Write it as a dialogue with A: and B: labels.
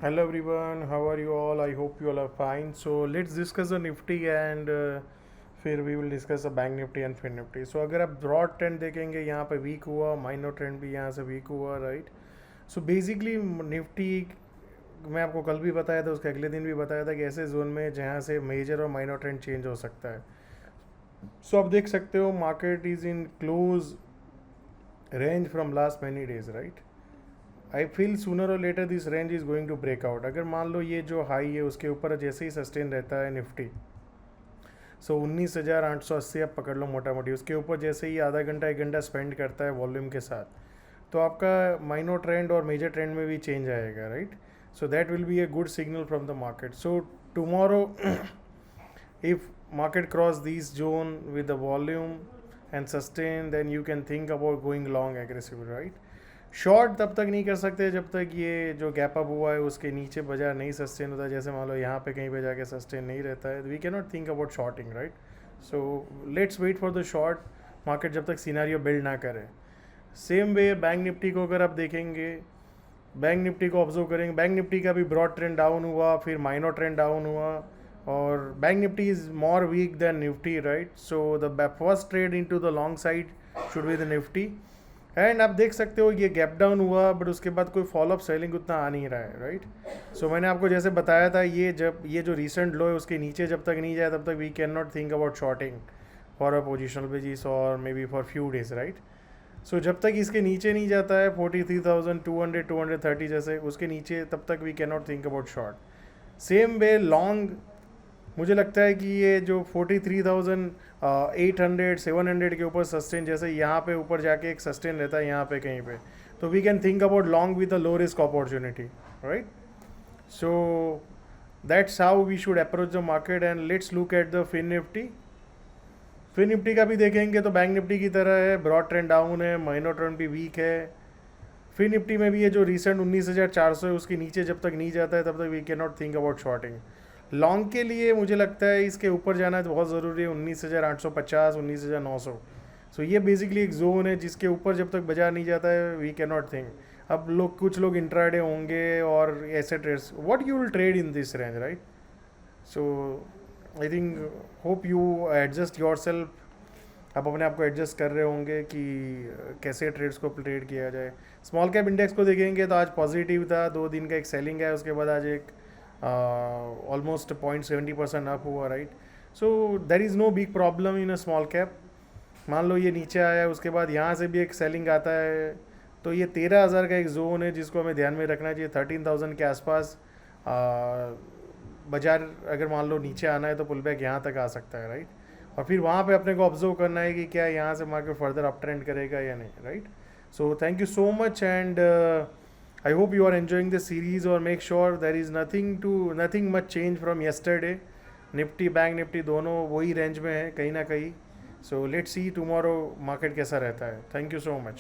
A: Hello everyone, how are you all? I hope you all are fine. So let's discuss the Nifty and फिर we will discuss the Bank Nifty and Fin Nifty. So अगर आप broad trend देखेंगे यहाँ पे week हुआ, minor trend भी यहाँ से वीक हुआ, राइट? सो बेसिकली निफ्टी मैं आपको कल भी बताया था, उसके अगले दिन भी बताया था कि ऐसे जोन में जहाँ से मेजर और माइनर ट्रेंड चेंज हो सकता है. सो आप देख सकते हो market is in close range from last many days, right? I feel sooner और later this range is going to break out. अगर मान लो ये जो हाई है उसके ऊपर जैसे ही सस्टेन रहता है निफ्टी, सो 19,880 आप पकड़ लो मोटा मोटी. उसके ऊपर जैसे ही आधा घंटा एक घंटा स्पेंड करता है वॉल्यूम के साथ, तो आपका माइनर ट्रेंड और मेजर ट्रेंड में भी चेंज आएगा, right? So that will be a good signal from the market. So tomorrow if market cross these zone with the volume and sustain, then you can think about going long aggressively, right? Short तब तक नहीं कर सकते जब तक ये जो gap up हुआ है उसके नीचे बाजार नहीं सस्टेन होता. जैसे मान लो यहाँ पे कहीं पे जाके सस्टेन नहीं रहता है, we can not think about shorting, right? So let's wait for the short market जब तक सिनारियो बिल्ड ना करे. सेम वे बैंक निफ्टी को अगर आप देखेंगे, बैंक निफ्टी को ऑब्जर्व करेंगे, बैंक निफ्टी का भी ब्रॉड ट्रेंड डाउन हुआ, फिर माइनर ट्रेंड डाउन हुआ, और bank Nifty is more weak than Nifty, right? So the first trade into the long side should be the Nifty. And आप देख सकते हो ये गैप डाउन हुआ, बट उसके बाद कोई फॉलो अप सेलिंग उतना आ नहीं रहा है, राइट? सो मैंने आपको जैसे बताया था, ये जब ये जो रिसेंट लो है उसके नीचे जब तक नहीं जाए तब तक we can not think about shorting for a positional basis और may be for few days, right? So जब तक इसके नीचे नहीं जाता है 43,200 230 जैसे उसके नीचे, तब तक we can not think about short. Same way long, मुझे लगता है कि ये जो 43,800 700 के ऊपर सस्टेन, जैसे यहाँ पे ऊपर जाके एक सस्टेन रहता है यहाँ पे कहीं पे, तो we can think about long with a low risk opportunity, right? So that's how we should approach the market. And let's look at the fin Nifty. Fin Nifty का भी देखेंगे तो बैंक निफ्टी की तरह है, ब्रॉड ट्रेंड डाउन है, माइनर ट्रेंड भी weak है. फिन निफ्टी में भी ये जो रिसेंट 19,400 है उसके नीचे जब तक नहीं जाता है तब तक we can not think about shorting. Long के लिए मुझे लगता है इसके ऊपर जाना तो बहुत ज़रूरी है, 19,850 19,900. सो ये बेसिकली एक जोन है जिसके ऊपर जब तक बाजार नहीं जाता है वी कैन नॉट थिंक. अब लोग कुछ लोग इंट्राडे होंगे और ऐसे trades, what you will trade in this range, right? So I think hope you adjust your self. आप अपने आप को एडजस्ट कर रहे होंगे कि कैसे ट्रेड्स को ट्रेड किया जाए. स्मॉल कैप इंडेक्स को देखेंगे तो आज पॉजिटिव था, 2 दिन का एक सेलिंग है, उसके बाद आज एक ऑलमोस्ट 0.70% अप हुआ, right? So there is no big problem in a small cap. मान लो ये नीचे आया है, उसके बाद यहाँ से भी एक सेलिंग आता है, तो ये 13,000 का एक जोन है जिसको हमें ध्यान में रखना चाहिए. 13,000 के आसपास बाजार अगर मान लो नीचे आना है तो पुल बैक यहाँ तक आ सकता है, राइट? और फिर वहाँ पे अपने को ऑब्जर्व करना है कि क्या यहाँ से मार्केट फर्दर अप ट्रेंड करेगा या नहीं, right? So thank you so much, and I hope you are enjoying the series, or make sure there is nothing much change from yesterday. Nifty bank Nifty दोनों वही range में है कहीं ना कहीं. So let's see tomorrow market कैसा रहता है. Thank you so much.